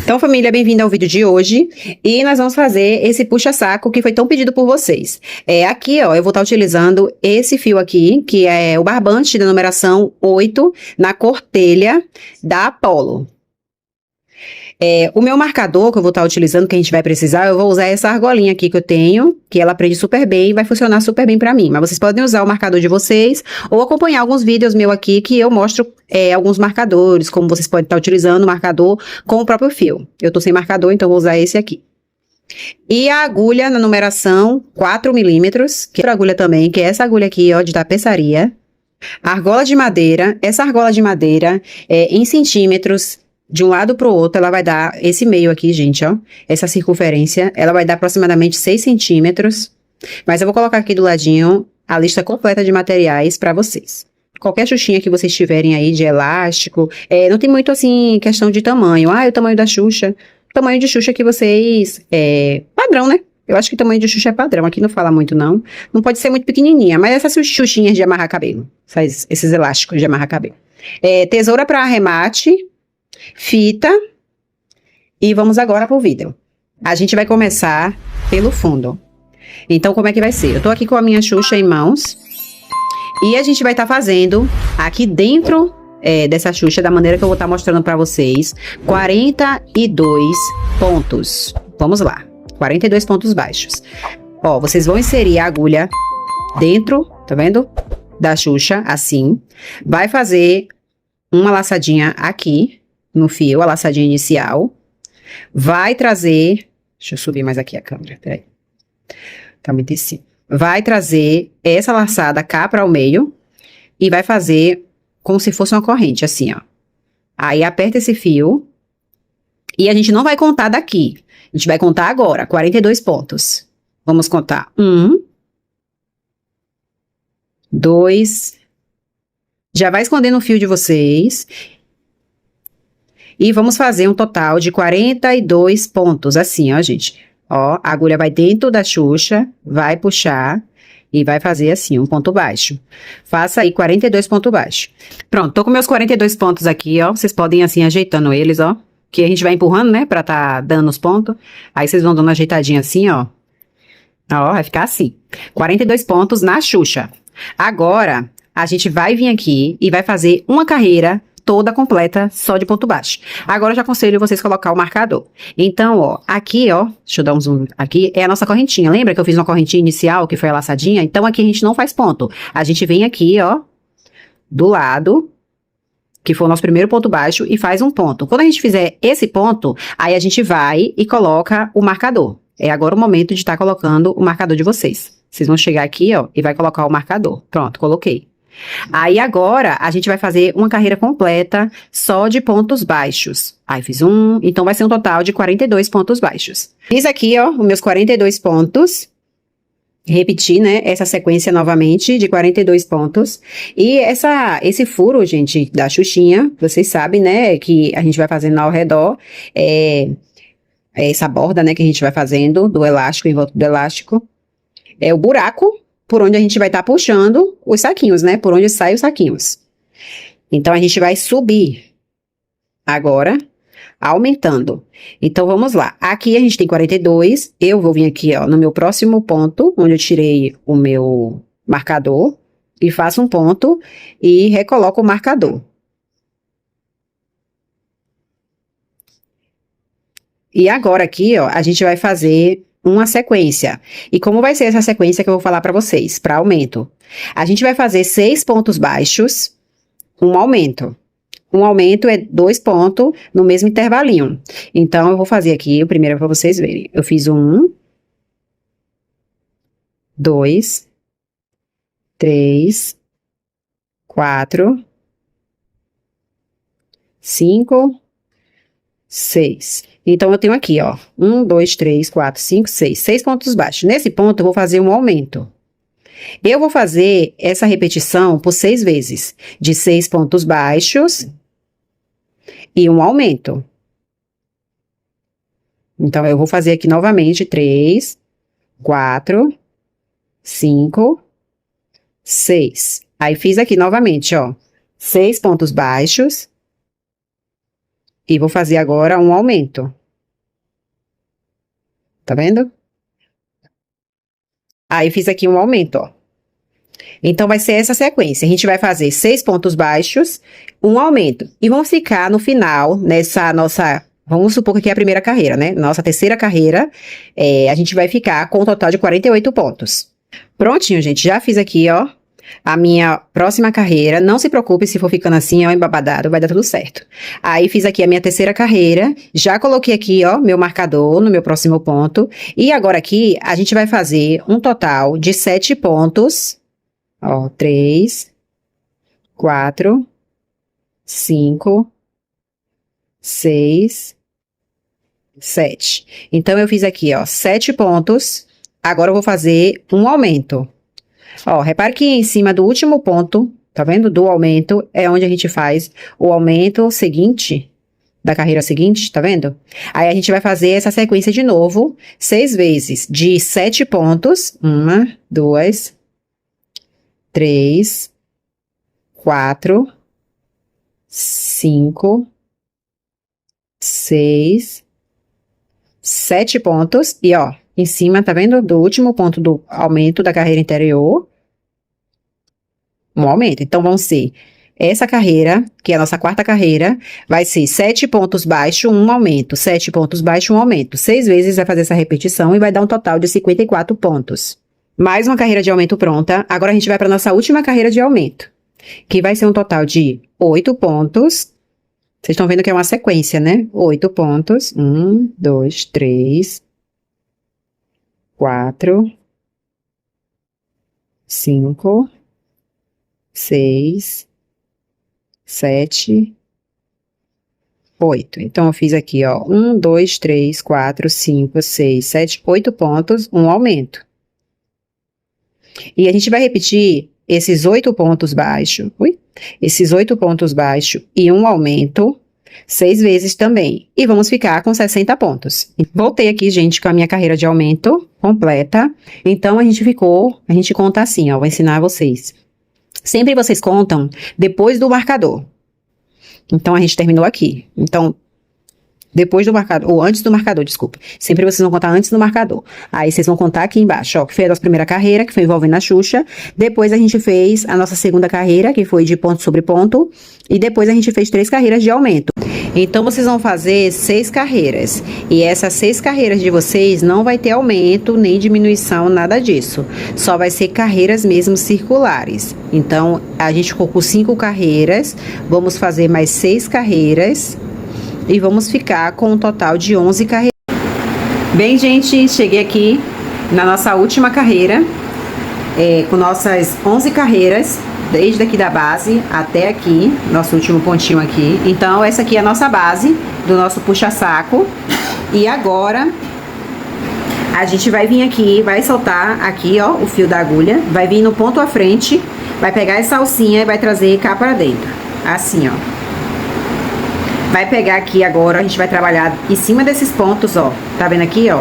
Então, família, bem-vinda ao vídeo de hoje. E nós vamos fazer esse puxa-saco que foi tão pedido por vocês. Aqui, ó, eu vou estar utilizando esse fio aqui, que é o barbante da numeração 8, na cor telha da Apollo. O meu marcador que eu vou estar utilizando, que a gente vai precisar, eu vou usar essa argolinha aqui que eu tenho, que ela prende super bem e vai funcionar super bem pra mim. Mas vocês podem usar o marcador de vocês ou acompanhar alguns vídeos meus aqui que eu mostro alguns marcadores, como vocês podem estar utilizando o marcador com o próprio fio. Eu tô sem marcador, então vou usar esse aqui. E a agulha na numeração 4 milímetros, que é outra agulha também, que é essa agulha aqui, ó, de tapeçaria. A argola de madeira, essa argola de madeira em centímetros. De um lado pro outro, ela vai dar esse meio aqui, gente, ó. Essa circunferência, ela vai dar aproximadamente 6 centímetros. Mas eu vou colocar aqui do ladinho a lista completa de materiais pra vocês. Qualquer xuxinha que vocês tiverem aí de elástico. Não tem muito, assim, questão de tamanho. O tamanho da xuxa. O tamanho de xuxa que vocês... padrão, né? Eu acho que o tamanho de xuxa é padrão. Aqui não fala muito, não. Não pode ser muito pequenininha. Mas essas xuxinhas de amarrar cabelo. Esses elásticos de amarrar cabelo. Tesoura pra arremate. Fita, e vamos agora pro vídeo. A gente vai começar pelo fundo. Então, como é que vai ser? Eu tô aqui com a minha xuxa em mãos, e a gente vai estar fazendo aqui dentro dessa xuxa, da maneira que eu vou estar mostrando pra vocês, 42 pontos. Vamos lá, 42 pontos baixos. Ó, vocês vão inserir a agulha dentro, tá vendo? Da xuxa, assim. Vai fazer uma laçadinha aqui no fio, a laçadinha inicial. Vai trazer... Deixa eu subir mais aqui a câmera, peraí. Tá muito em cima. Vai trazer essa laçada cá para o meio e vai fazer como se fosse uma corrente, assim, ó. Aí aperta esse fio e a gente não vai contar daqui. A gente vai contar agora, 42 pontos. Vamos contar 1, 2... Já vai escondendo o fio de vocês... E vamos fazer um total de 42 pontos, assim, ó, gente. Ó, a agulha vai dentro da xuxa, vai puxar e vai fazer assim, um ponto baixo. Faça aí 42 pontos baixos. Pronto, tô com meus 42 pontos aqui, ó. Vocês podem, assim, ajeitando eles, ó. Que a gente vai empurrando, né, pra tá dando os pontos. Aí vocês vão dando uma ajeitadinha assim, ó. Ó, vai ficar assim. 42 pontos na xuxa. Agora, a gente vai vir aqui e vai fazer uma carreira toda completa, só de ponto baixo. Agora eu já aconselho vocês colocar o marcador. Então, ó, aqui, ó, deixa eu dar um zoom aqui, é a nossa correntinha. Lembra que eu fiz uma correntinha inicial, que foi a laçadinha? Então, aqui a gente não faz ponto. A gente vem aqui, ó, do lado, que foi o nosso primeiro ponto baixo, e faz um ponto. Quando a gente fizer esse ponto, aí a gente vai e coloca o marcador. É agora o momento de estar colocando o marcador de vocês. Vocês vão chegar aqui, ó, e vai colocar o marcador. Pronto, coloquei. Aí agora, a gente vai fazer uma carreira completa só de pontos baixos. Aí fiz um, então vai ser um total de 42 pontos baixos. Fiz aqui, ó, os meus 42 pontos. Repeti, né, essa sequência novamente de 42 pontos. E esse furo, gente, da xuxinha, vocês sabem, né, que a gente vai fazendo ao redor, essa borda, né, que a gente vai fazendo do elástico, em volta do elástico. É o buraco por onde a gente vai estar puxando os saquinhos, né? Por onde saem os saquinhos. Então, a gente vai subir agora, aumentando. Então, vamos lá. Aqui a gente tem 42. Eu vou vir aqui, ó, no meu próximo ponto, onde eu tirei o meu marcador, e faço um ponto e recoloco o marcador. E agora aqui, ó, a gente vai fazer uma sequência. E como vai ser essa sequência que eu vou falar pra vocês, para aumento? A gente vai fazer 6 pontos baixos, um aumento. Um aumento é 2 pontos no mesmo intervalinho. Então, eu vou fazer aqui o primeiro para vocês verem. Eu fiz 1, 2, 3, 4, 5, 6. Então, eu tenho aqui, ó, 1, 2, 3, 4, 5, 6. 6 pontos baixos. Nesse ponto, eu vou fazer um aumento. Eu vou fazer essa repetição por 6 vezes. De 6 pontos baixos e um aumento. Então, eu vou fazer aqui novamente 3, 4, 5, 6. Aí, fiz aqui novamente, ó, 6 pontos baixos E vou fazer agora um aumento. Tá vendo? Aí, fiz aqui um aumento, ó. Então, vai ser essa sequência. A gente vai fazer 6 pontos baixos, um aumento. E vamos ficar no final, nessa nossa... Vamos supor que aqui é a primeira carreira, né? Nossa terceira carreira, a gente vai ficar com um total de 48 pontos. Prontinho, gente. Já fiz aqui, ó, a minha próxima carreira. Não se preocupe se for ficando assim, ó, embabadado, vai dar tudo certo. Aí, fiz aqui a minha terceira carreira. Já coloquei aqui, ó, meu marcador no meu próximo ponto. E agora aqui, a gente vai fazer um total de 7 pontos. Ó, 3, 4, 5, 6, 7. Então, eu fiz aqui, ó, 7 pontos. Agora, eu vou fazer um aumento. Ó, repare que em cima do último ponto, tá vendo? Do aumento, é onde a gente faz o aumento seguinte, da carreira seguinte, tá vendo? Aí, a gente vai fazer essa sequência de novo, 6 vezes de 7 pontos. 1, 2, 3, 4, 5, 6, 7 pontos. E, ó, em cima, tá vendo? Do último ponto do aumento da carreira anterior, um aumento. Então, vão ser essa carreira, que é a nossa quarta carreira, vai ser 7 pontos baixos, um aumento. 7 pontos baixos, um aumento. 6 vezes vai fazer essa repetição e vai dar um total de 54 pontos. Mais uma carreira de aumento pronta. Agora, a gente vai para nossa última carreira de aumento, que vai ser um total de 8 pontos. Vocês estão vendo que é uma sequência, né? 8 pontos. 1, 2, 3, 4, 5, 6, 7, 8. Então, eu fiz aqui, ó, 1, 2, 3, 4, 5, 6, 7, 8 pontos, um aumento. E a gente vai repetir esses 8 pontos baixos, esses 8 pontos baixos e um aumento, 6 vezes também. E vamos ficar com 60 pontos. Voltei aqui, gente, com a minha carreira de aumento completa. Então, a gente conta assim, ó, vou ensinar vocês. Sempre vocês contam depois do marcador. Então, a gente terminou aqui. Então, depois do marcador, ou antes do marcador, desculpa. Sempre vocês vão contar antes do marcador. Aí, vocês vão contar aqui embaixo, ó, que foi a nossa primeira carreira, que foi envolvendo a Xuxa. Depois, a gente fez a nossa segunda carreira, que foi de ponto sobre ponto. E depois, a gente fez 3 carreiras de aumento. Então, vocês vão fazer 6 carreiras. E essas 6 carreiras de vocês não vai ter aumento, nem diminuição, nada disso. Só vai ser carreiras mesmo circulares. Então, a gente ficou com 5 carreiras. Vamos fazer mais 6 carreiras. E vamos ficar com um total de 11 carreiras. Bem, gente, cheguei aqui na nossa última carreira, com nossas 11 carreiras, desde aqui da base até aqui, nosso último pontinho aqui. Então, essa aqui é a nossa base do nosso puxa-saco. E agora, a gente vai vir aqui, vai soltar aqui, ó, o fio da agulha, vai vir no ponto à frente, vai pegar essa alcinha e vai trazer cá para dentro, assim, ó. Vai pegar aqui agora, a gente vai trabalhar em cima desses pontos, ó. Tá vendo aqui, ó?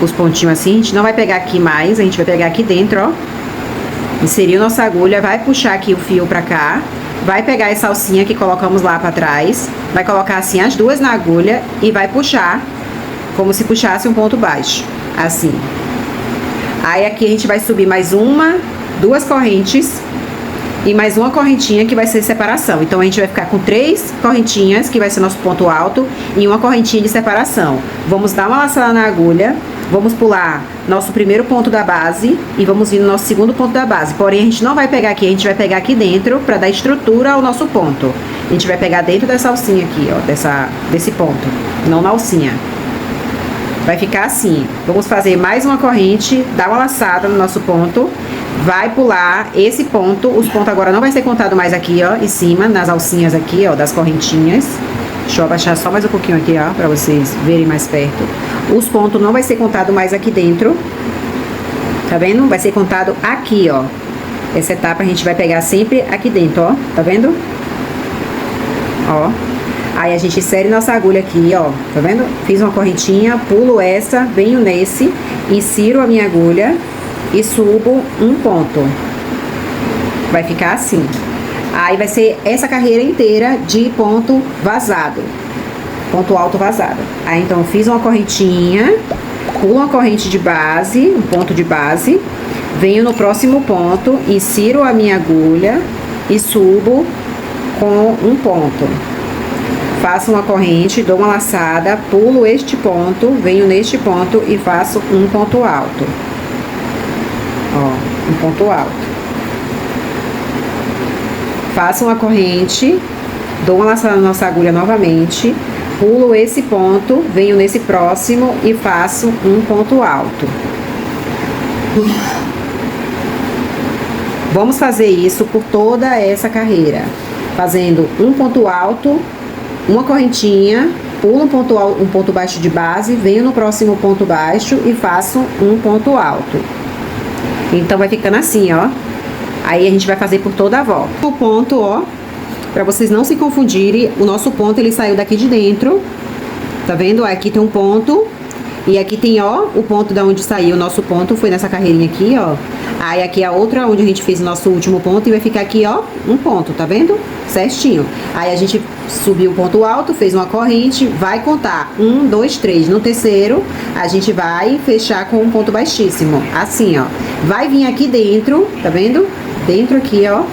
Os pontinhos assim, a gente não vai pegar aqui mais, a gente vai pegar aqui dentro, ó. Inseriu nossa agulha, vai puxar aqui o fio pra cá. Vai pegar essa alcinha que colocamos lá pra trás. Vai colocar assim as duas na agulha e vai puxar, como se puxasse um ponto baixo. Assim. Aí aqui a gente vai subir mais uma, 2 correntes. E mais uma correntinha que vai ser separação. Então, a gente vai ficar com 3 correntinhas, que vai ser nosso ponto alto, e uma correntinha de separação. Vamos dar uma laçada na agulha, vamos pular nosso primeiro ponto da base, e vamos vir no nosso segundo ponto da base. Porém, a gente não vai pegar aqui, a gente vai pegar aqui dentro, pra dar estrutura ao nosso ponto. A gente vai pegar dentro dessa alcinha aqui, ó, desse ponto, não na alcinha. Vai ficar assim. Vamos fazer mais uma corrente, dar uma laçada no nosso ponto, vai pular esse ponto. Os pontos agora não vai ser contado mais aqui, ó, em cima, nas alcinhas aqui, ó, das correntinhas. Deixa eu abaixar só mais um pouquinho aqui, ó, pra vocês verem mais perto. Os pontos não vai ser contado mais aqui dentro. Tá vendo? Vai ser contado aqui, ó. Essa etapa a gente vai pegar sempre aqui dentro, ó. Tá vendo? Ó. Aí a gente insere nossa agulha aqui, ó. Tá vendo? Fiz uma correntinha, pulo essa, venho nesse, insiro a minha agulha e subo um ponto. Vai ficar assim. Aí vai ser essa carreira inteira de ponto vazado. ponto alto vazado. Aí, então, eu fiz uma correntinha, pulo uma corrente de base, um ponto de base, venho no próximo ponto, insiro a minha agulha e subo com um ponto. Faço uma corrente, dou uma laçada, pulo este ponto, venho neste ponto e faço um ponto alto. Ó, um ponto alto. Faço uma corrente, dou uma laçada na nossa agulha novamente, pulo esse ponto, venho nesse próximo e faço um ponto alto. Vamos fazer isso por toda essa carreira, fazendo um ponto alto, uma correntinha, pulo um ponto baixo de base, venho no próximo ponto baixo e faço um ponto alto. Então, vai ficando assim, ó. Aí, a gente vai fazer por toda a volta. O ponto, ó, pra vocês não se confundirem, o nosso ponto, ele saiu daqui de dentro. Tá vendo? Aqui tem um ponto. E aqui tem, ó, o ponto da onde saiu o nosso ponto, foi nessa carreirinha aqui, ó. Aí, aqui a outra, onde a gente fez o nosso último ponto, e vai ficar aqui, ó, um ponto, tá vendo? Certinho. Aí, a gente subiu o ponto alto, fez uma corrente, vai contar 1, 2, 3. No terceiro, a gente vai fechar com um ponto baixíssimo, assim, ó. Vai vir aqui dentro, tá vendo? Dentro aqui, ó,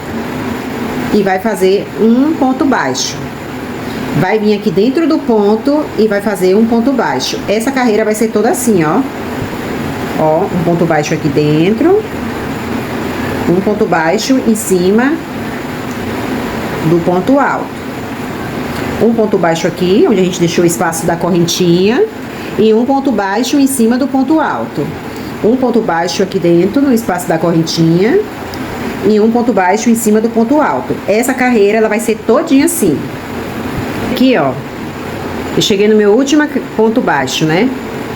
e vai fazer um ponto baixo. Vai vir aqui dentro do ponto e vai fazer um ponto baixo. Essa carreira vai ser toda assim, ó. Ó, um ponto baixo aqui dentro. Um ponto baixo em cima do ponto alto. Um ponto baixo aqui, onde a gente deixou o espaço da correntinha. E um ponto baixo em cima do ponto alto. Um ponto baixo aqui dentro, no espaço da correntinha. E um ponto baixo em cima do ponto alto. Essa carreira, ela vai ser todinha assim. Aqui, ó, eu cheguei no meu último ponto baixo, né,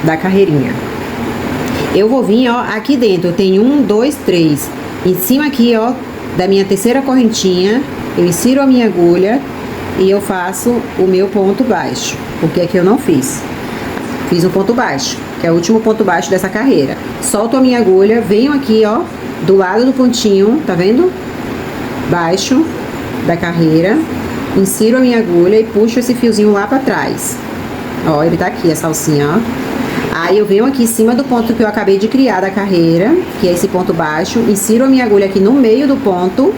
da carreirinha. Eu vou vir, ó, aqui dentro, eu tenho 1, 2, 3. Em cima aqui, ó, da minha terceira correntinha, eu insiro a minha agulha e eu faço o meu ponto baixo, porque aqui eu não fiz. Fiz um ponto baixo, que é o último ponto baixo dessa carreira. Solto a minha agulha, venho aqui, ó, do lado do pontinho, tá vendo? Baixo da carreira. Insiro a minha agulha e puxo esse fiozinho lá pra trás. Ó, ele tá aqui, essa alcinha, ó. Aí, eu venho aqui em cima do ponto que eu acabei de criar da carreira, que é esse ponto baixo. Insiro a minha agulha aqui no meio do ponto.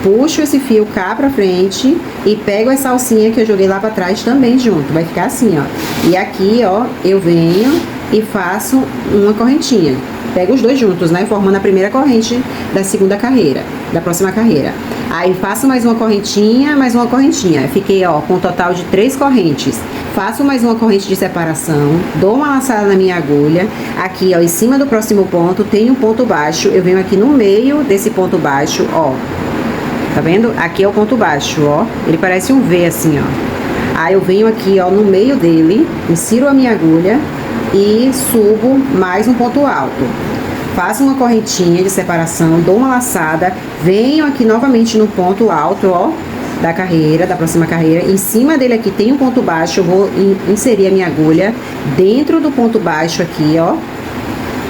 Puxo esse fio cá pra frente e pego essa alcinha que eu joguei lá pra trás também junto. Vai ficar assim, ó. E aqui, ó, eu venho e faço uma correntinha. Pego os dois juntos, né? Formando a primeira corrente da segunda carreira, da próxima carreira. Aí, faço mais uma correntinha, mais uma correntinha. Fiquei, ó, com um total de 3 correntes. Faço mais uma corrente de separação, dou uma laçada na minha agulha. Aqui, ó, em cima do próximo ponto, tem um ponto baixo. Eu venho aqui no meio desse ponto baixo, ó. Tá vendo? Aqui é o ponto baixo, ó. Ele parece um V, assim, ó. Aí, eu venho aqui, ó, no meio dele, insiro a minha agulha e subo mais um ponto alto. Faço uma correntinha de separação, dou uma laçada, venho aqui novamente no ponto alto, ó, da carreira, da próxima carreira. Em cima dele aqui tem um ponto baixo, eu vou inserir a minha agulha dentro do ponto baixo aqui, ó.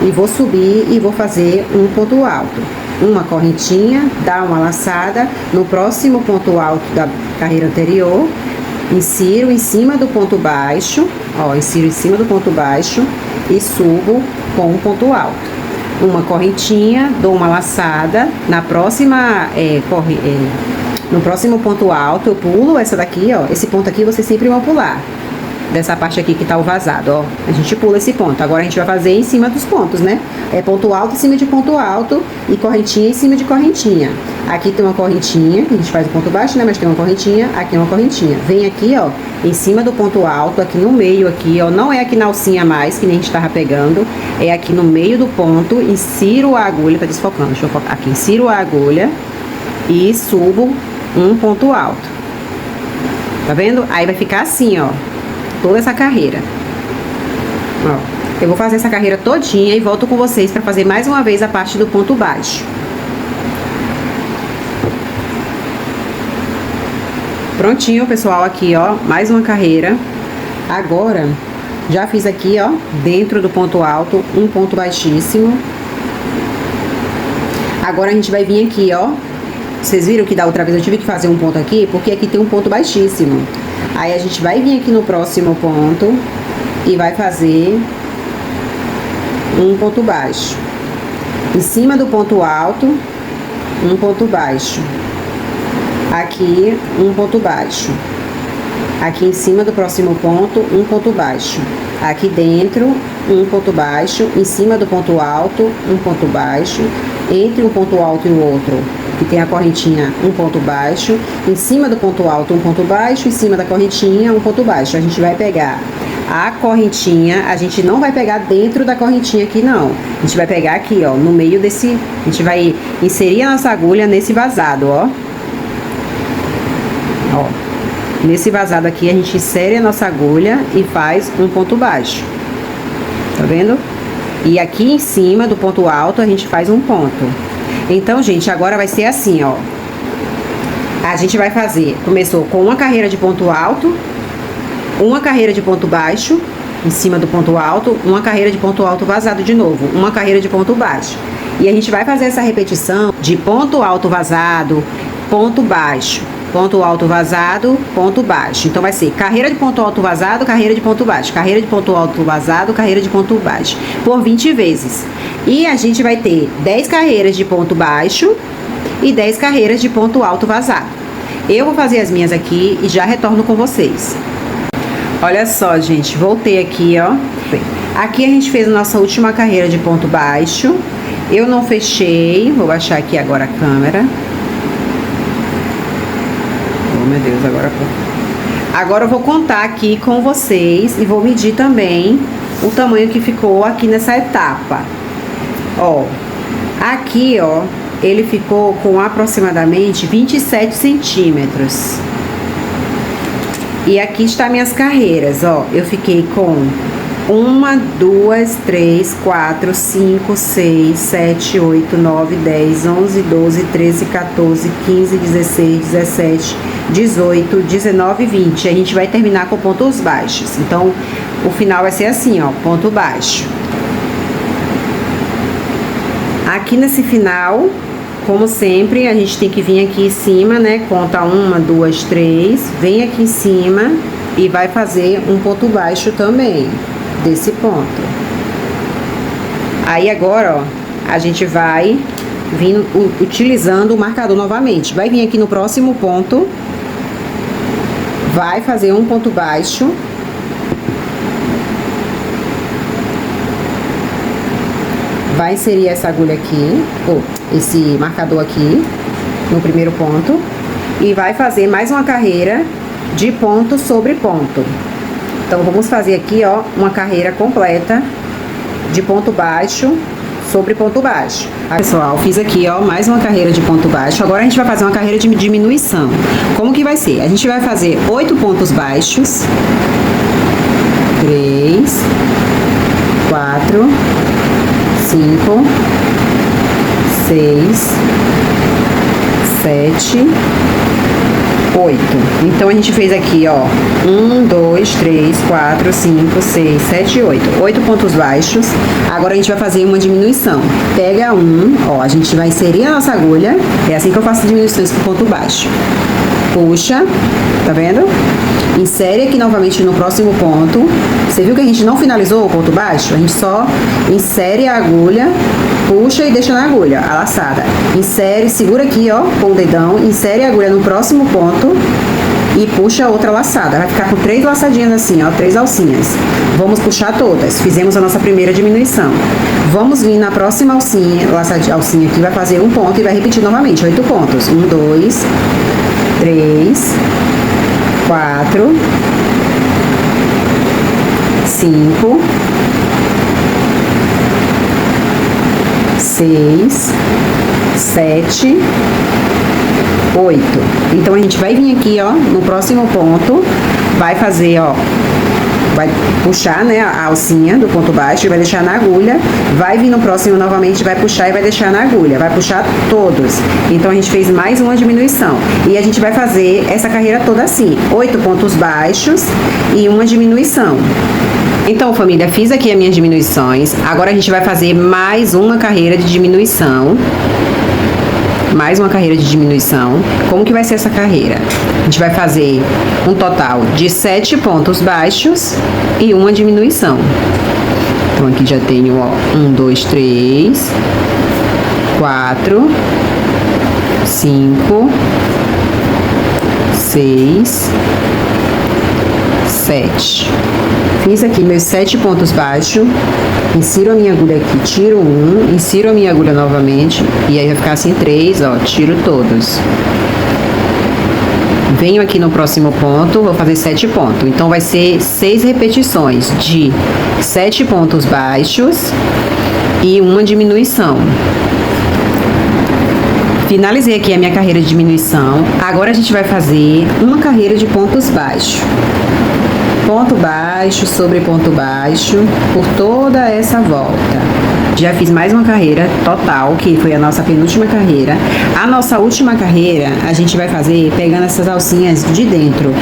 E vou subir e vou fazer um ponto alto. Uma correntinha, dá uma laçada, no próximo ponto alto da carreira anterior, insiro em cima do ponto baixo, ó, insiro em cima do ponto baixo e subo com um ponto alto. Uma correntinha, dou uma laçada, na próxima, no próximo ponto alto, eu pulo essa daqui, ó, esse ponto aqui vocês sempre vão pular, dessa parte aqui que tá o vazado, ó, a gente pula esse ponto. Agora a gente vai fazer em cima dos pontos, né, é ponto alto em cima de ponto alto e correntinha em cima de correntinha. Aqui tem uma correntinha, a gente faz o ponto baixo, né, mas tem uma correntinha, aqui é uma correntinha. Vem aqui, ó, em cima do ponto alto, aqui no meio aqui, ó, não é aqui na alcinha mais, que nem a gente tava pegando, é aqui no meio do ponto, insiro a agulha, tá desfocando, deixa eu focar aqui, insiro a agulha e subo um ponto alto. Tá vendo? Aí vai ficar assim, ó, toda essa carreira. Ó, eu vou fazer essa carreira todinha e volto com vocês pra fazer mais uma vez a parte do ponto baixo. Prontinho, pessoal, aqui, ó, mais uma carreira. Agora, já fiz aqui, ó, dentro do ponto alto, um ponto baixíssimo. Agora, a gente vai vir aqui, ó. Vocês viram que da outra vez eu tive que fazer um ponto aqui, porque aqui tem um ponto baixíssimo. Aí a gente vai vir aqui no próximo ponto e vai fazer um ponto baixo. Em cima do ponto alto, um ponto baixo. Aqui, um ponto baixo. Aqui em cima do próximo ponto, um ponto baixo. Aqui dentro, um ponto baixo. Em cima do ponto alto, um ponto baixo. Entre um ponto alto e o outro, que tem a correntinha, um ponto baixo. Em cima do ponto alto, um ponto baixo. Em cima da correntinha, um ponto baixo. A gente vai pegar a correntinha, a gente não vai pegar dentro da correntinha aqui, não. A gente vai pegar aqui, ó, no meio desse... A gente vai inserir a nossa agulha nesse vazado, ó. Ó. Nesse vazado aqui, a gente insere a nossa agulha e faz um ponto baixo. Tá vendo? E aqui em cima do ponto alto, a gente faz um ponto. Então, gente, agora vai ser assim, ó. A gente vai fazer... Começou com uma carreira de ponto alto, uma carreira de ponto baixo, em cima do ponto alto, uma carreira de ponto alto vazado de novo, uma carreira de ponto baixo. E a gente vai fazer essa repetição de ponto alto vazado, ponto baixo, ponto alto vazado, ponto baixo. Então vai ser carreira de ponto alto vazado, carreira de ponto baixo, carreira de ponto alto vazado, carreira de ponto baixo, por 20 vezes. E a gente vai ter 10 carreiras de ponto baixo e 10 carreiras de ponto alto vazado. Eu vou fazer as minhas aqui e já retorno com vocês. Olha só, gente, voltei aqui, ó. Aqui a gente fez a nossa última carreira de ponto baixo. Eu não fechei, vou baixar aqui agora a câmera. Oh, meu Deus, agora eu vou contar aqui com vocês e vou medir também o tamanho que ficou aqui nessa etapa. Ó, aqui, ó, ele ficou com aproximadamente 27 centímetros. E aqui está minhas carreiras, ó. Eu fiquei com 1, 2, 3, 4, 5, 6, 7, 8, 9, 10, 11, 12, 13, 14, 15, 16, 17, 18, 19 e 20. A gente vai terminar com pontos baixos. Então, o final vai ser assim, ó, ponto baixo. Aqui nesse final, como sempre, a gente tem que vir aqui em cima, né? Conta 1, 2, 3, vem aqui em cima e vai fazer um ponto baixo também, desse ponto. Aí agora, ó, a gente vai vir utilizando o marcador novamente. Vai vir aqui no próximo ponto, vai fazer um ponto baixo. Vai inserir essa agulha aqui, ou esse marcador aqui, no primeiro ponto. E vai fazer mais uma carreira de ponto sobre ponto. Então, vamos fazer aqui, ó, uma carreira completa de ponto baixo sobre ponto baixo. Pessoal, fiz aqui, ó, mais uma carreira de ponto baixo. Agora a gente vai fazer uma carreira de diminuição. Como que vai ser? A gente vai fazer 8 pontos baixos. 3, 4... 5, 6, 7, 8. Então, a gente fez aqui, ó, 1, 2, 3, 4, 5, 6, 7, 8. 8 pontos baixos. Agora, a gente vai fazer uma diminuição. Pega um, ó, a gente vai inserir a nossa agulha. É assim que eu faço diminuições com ponto baixo. Puxa, tá vendo? Insere aqui novamente no próximo ponto. Você viu que a gente não finalizou o ponto baixo? A gente só insere a agulha, puxa e deixa na agulha, a laçada. Insere, segura aqui, ó, com o dedão, insere a agulha no próximo ponto e puxa outra laçada. Vai ficar com 3 laçadinhas assim, ó, 3 alcinhas. Vamos puxar todas. Fizemos a nossa primeira diminuição. Vamos vir na próxima alcinha, alcinha aqui, vai fazer um ponto e vai repetir novamente, 8 pontos. 1, 2, 3, 4, 5, 6, 7, 8. Então, a gente vai vir aqui, ó, no próximo ponto, vai fazer, ó, vai puxar, né, a alcinha do ponto baixo e vai deixar na agulha, vai vir no próximo novamente, vai puxar e vai deixar na agulha, vai puxar todos. Então, a gente fez mais uma diminuição. E a gente vai fazer essa carreira toda assim, 8 pontos baixos e uma diminuição. Então, família, fiz aqui as minhas diminuições. Agora, a gente vai fazer mais uma carreira de diminuição. mais uma carreira de diminuição. Como que vai ser essa carreira? A gente vai fazer um total de 7 pontos baixos e uma diminuição. Então, aqui já tenho, ó, 1, 2, 3, 4, 5, 6, 7. Fiz aqui meus 7 pontos baixos, insiro a minha agulha aqui, tiro um, insiro a minha agulha novamente, e aí vai ficar assim 3, ó, tiro todos. Venho aqui no próximo ponto, vou fazer 7 pontos. Então, vai ser 6 repetições de 7 pontos baixos e uma diminuição. Finalizei aqui a minha carreira de diminuição. Agora, a gente vai fazer uma carreira de pontos baixos. Ponto baixo sobre ponto baixo por toda essa volta. Já fiz mais uma carreira total, que foi a nossa penúltima carreira. A nossa última carreira, a gente vai fazer pegando essas alcinhas de dentro.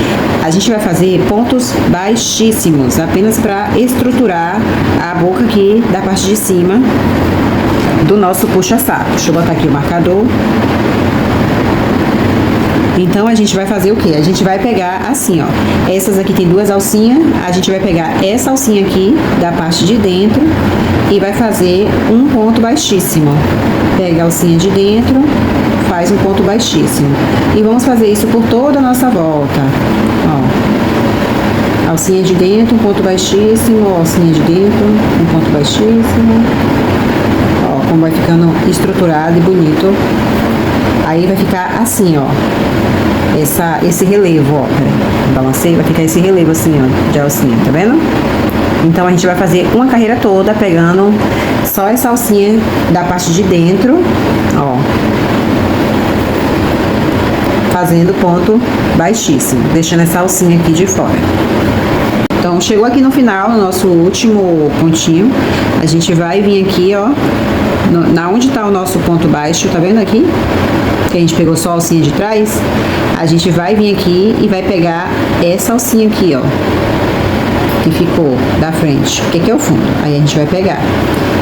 A gente vai fazer pontos baixíssimos, apenas para estruturar a boca aqui da parte de cima do nosso puxa-saco. Deixa eu botar aqui o marcador. Então, a gente vai fazer o quê? A gente vai pegar assim, ó. Essas aqui tem 2 alcinhas. A gente vai pegar essa alcinha aqui, da parte de dentro, e vai fazer um ponto baixíssimo. Pega a alcinha de dentro, faz um ponto baixíssimo. E vamos fazer isso por toda a nossa volta. Ó. Alcinha de dentro, um ponto baixíssimo. Alcinha de dentro, um ponto baixíssimo. Ó, como vai ficando estruturado e bonito. Aí vai ficar assim, ó. Esse relevo, ó. Peraí, balancei, vai ficar esse relevo assim, ó, de alcinha, tá vendo? Então, a gente vai fazer uma carreira toda pegando só essa alcinha da parte de dentro, ó. Fazendo ponto baixíssimo, deixando essa alcinha aqui de fora. Então, chegou aqui no final, no nosso último pontinho, a gente vai vir aqui, ó, na onde tá o nosso ponto baixo, tá vendo aqui? Que a gente pegou só a alcinha de trás, a gente vai vir aqui e vai pegar essa alcinha aqui, ó, que ficou da frente, que aqui é o fundo. Aí a gente vai pegar.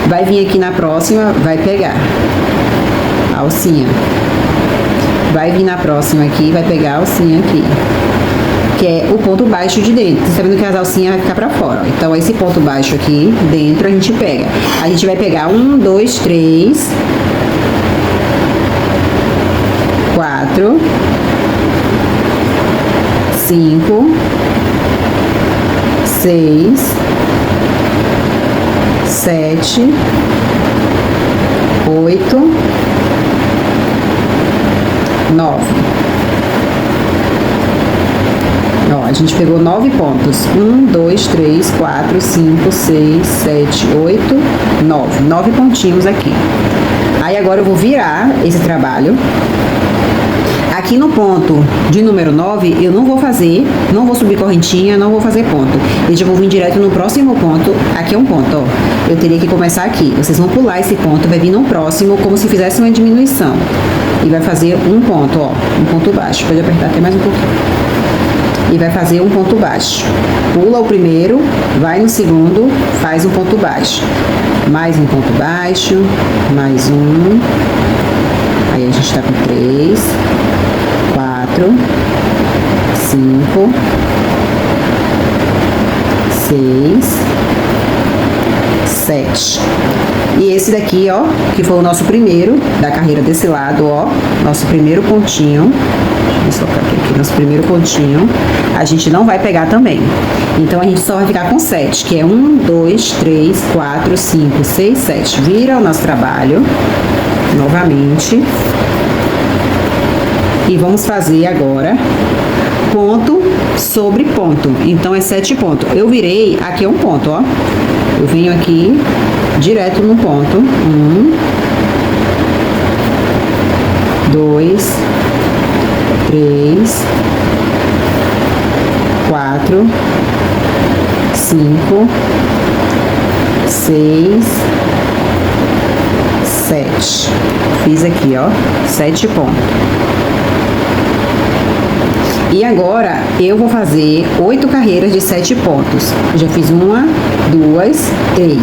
Vai vir aqui na próxima, vai pegar a alcinha. Vai vir na próxima aqui, vai pegar a alcinha aqui, que é o ponto baixo de dentro. Você tá vendo que as alcinhas vai ficar pra fora, ó. Então, esse ponto baixo aqui dentro a gente pega. A gente vai pegar 1, 2, 3, 4, 5, 6, 7, 8, 9. Ó, a gente pegou 9 pontos. 1, 2, 3, 4, 5, 6, 7, 8, 9. 9 pontinhos aqui. Aí, agora eu vou virar esse trabalho. Aqui no ponto de número 9, eu não vou fazer, não vou subir correntinha, não vou fazer ponto. Eu já vou vir direto no próximo ponto. Aqui é um ponto, ó. Eu teria que começar aqui. Vocês vão pular esse ponto, vai vir no próximo, como se fizesse uma diminuição. E vai fazer um ponto, ó. Um ponto baixo. Pode apertar até mais um pouquinho. E vai fazer um ponto baixo. Pula o primeiro, vai no segundo, faz um ponto baixo. Mais um ponto baixo, mais um. Aí a gente tá com 3, 4, 5, 6, 7. E esse daqui, ó, que foi o nosso primeiro da carreira desse lado, ó, nosso primeiro pontinho. Deixa eu colocar aqui, nosso primeiro pontinho. A gente não vai pegar também. Então, a gente só vai ficar com 7, que é 1, 2, 3, 4, 5, 6, 7. Vira o nosso trabalho novamente. E vamos fazer agora ponto sobre ponto. Então, é 7 pontos. Eu virei, aqui é um ponto, ó. Eu venho aqui direto no ponto. 1, 2, 3, 4, 5, 6, 7. Fiz aqui, ó, 7 pontos. E agora, eu vou fazer 8 carreiras de 7 pontos. Eu já fiz 1, 2, 3.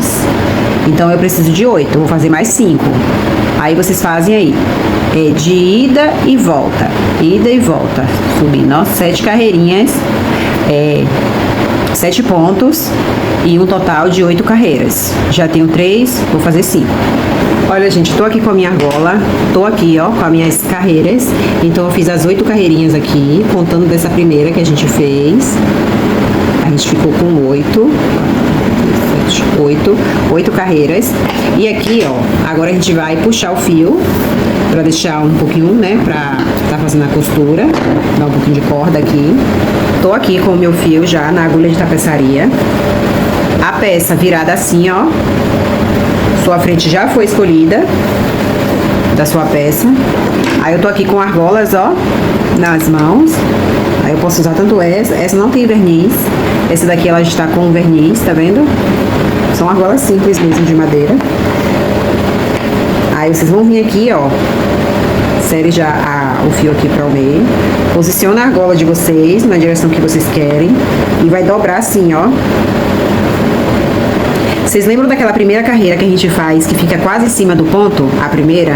Então, eu preciso de 8. Eu vou fazer mais 5. Aí, vocês fazem aí. de ida e volta. Ida e volta. Subindo, ó, 7 carreirinhas, 7 pontos e um total de 8 carreiras. Já tenho 3, vou fazer 5. Olha, gente, tô aqui com a minha argola, tô aqui, ó, com as minhas carreiras. Então, eu fiz as 8 carreirinhas aqui, contando dessa primeira que a gente fez. A gente ficou com 8 carreiras. E aqui, ó, agora a gente vai puxar o fio pra deixar um pouquinho, né, pra tá fazendo a costura. Dar um pouquinho de corda aqui. Tô aqui com o meu fio já na agulha de tapeçaria. A peça virada assim, ó. Sua frente já foi escolhida da sua peça. Aí eu tô aqui com argolas, ó, nas mãos. Aí eu posso usar tanto essa não tem verniz. Essa daqui ela está com verniz, tá vendo? São argolas simples mesmo, de madeira. Aí vocês vão vir aqui, ó, insere já o fio aqui para o meio. Posiciona a argola de vocês na direção que vocês querem e vai dobrar assim, ó. Vocês lembram daquela primeira carreira que a gente faz, que fica quase em cima do ponto? A primeira?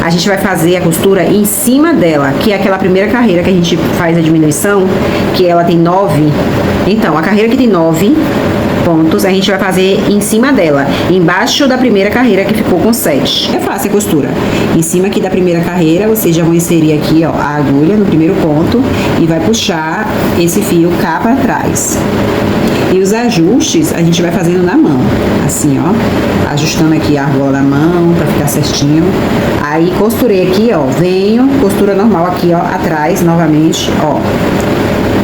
A gente vai fazer a costura em cima dela, que é aquela primeira carreira que a gente faz a diminuição, que ela tem 9. Então, a carreira que tem 9 pontos, a gente vai fazer em cima dela, embaixo da primeira carreira que ficou com 7. É fácil a costura. Em cima aqui da primeira carreira, vocês já vão inserir aqui, ó, a agulha no primeiro ponto e vai puxar esse fio cá para trás. E os ajustes a gente vai fazendo na mão, assim, ó, ajustando aqui a argola na mão pra ficar certinho. Aí costurei aqui, ó, venho, costura normal aqui, ó, atrás, novamente, ó.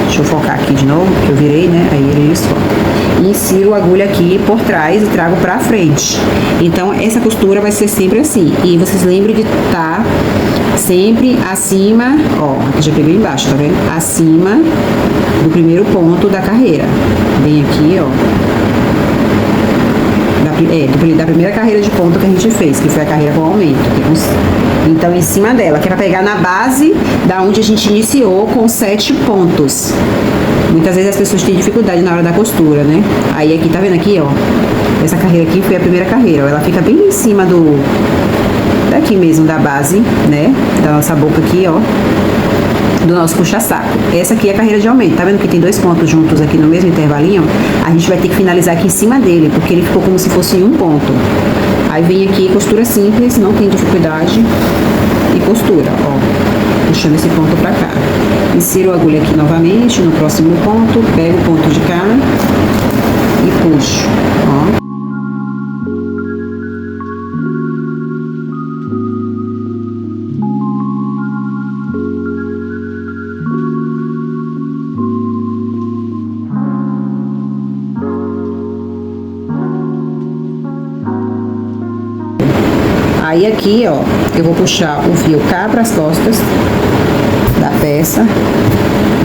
Deixa eu focar aqui de novo, que eu virei, né, aí isso, ó. E insiro a agulha aqui por trás e trago pra frente. Então, essa costura vai ser sempre assim. E vocês lembrem de estar sempre acima, ó, aqui já peguei embaixo, tá vendo? Acima do primeiro ponto da carreira. Bem aqui, ó. Da primeira carreira de ponto que a gente fez, que foi a carreira com aumento. Então, em cima dela, que é pra pegar na base da onde a gente iniciou com 7 pontos. Muitas vezes as pessoas têm dificuldade na hora da costura, né? Aí aqui, tá vendo aqui, ó? Essa carreira aqui foi a primeira carreira, ó. Ela fica bem em cima daqui mesmo, da base, né? Da nossa boca aqui, ó. Do nosso puxa-saco. Essa aqui é a carreira de aumento. Tá vendo que tem 2 pontos juntos aqui no mesmo intervalinho? A gente vai ter que finalizar aqui em cima dele, porque ele ficou como se fosse em um ponto. Aí vem aqui, costura simples, não tem dificuldade. E costura, ó. Puxando esse ponto pra cá. Insiro a agulha aqui novamente no próximo ponto, pego o ponto de cá e puxo, ó. Aí aqui, ó, eu vou puxar o fio cá para as costas da peça.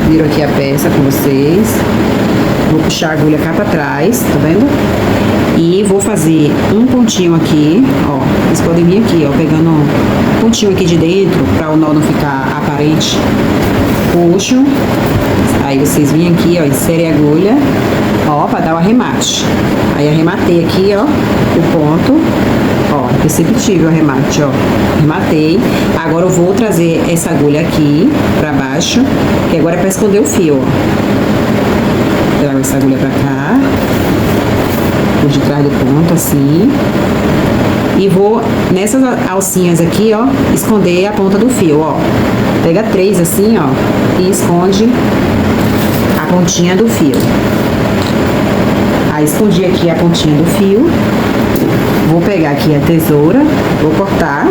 Viro aqui a peça com vocês. Vou puxar a agulha cá para trás, tá vendo? E vou fazer um pontinho aqui, ó. Vocês podem vir aqui, ó, pegando um pontinho aqui de dentro para o nó não ficar aparente. Puxo. Aí vocês vêm aqui, ó, inserem a agulha, ó, para dar o arremate. Aí arrematei aqui, ó, o ponto. Ó, perceptível o arremate, ó. Arrematei. Agora eu vou trazer essa agulha aqui pra baixo, que agora é pra esconder o fio, ó. Trago essa agulha pra cá, por detrás do ponto, assim. E vou, nessas alcinhas aqui, ó, esconder a ponta do fio, ó. Pega 3 assim, ó, e esconde a pontinha do fio. Aí escondi aqui a pontinha do fio. Vou pegar aqui a tesoura, vou cortar.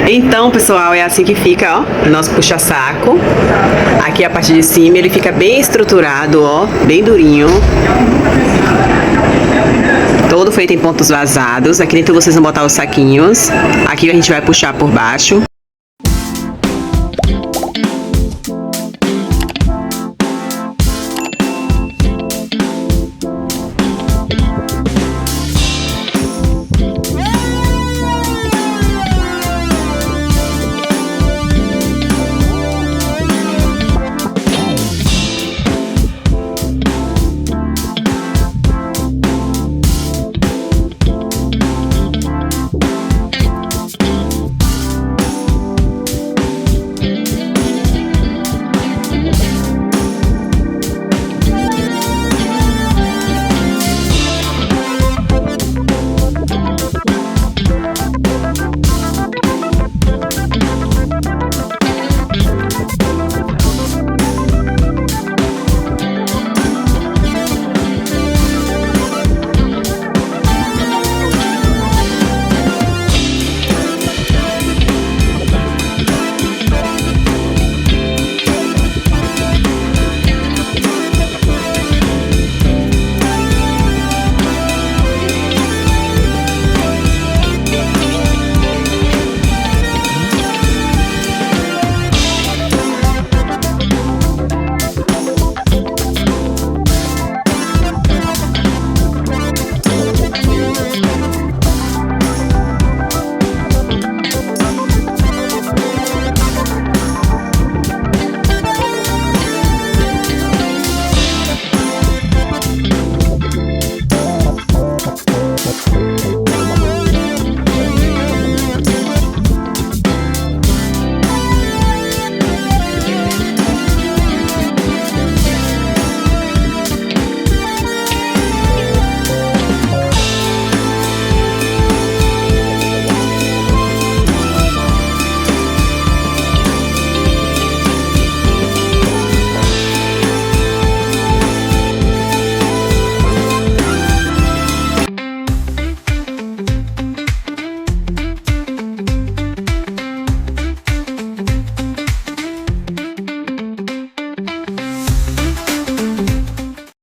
Então, pessoal, é assim que fica, ó, o nosso puxa-saco. Aqui a parte de cima ele fica bem estruturado, ó, bem durinho. Todo feito em pontos vazados. Aqui dentro vocês vão botar os saquinhos. Aqui a gente vai puxar por baixo.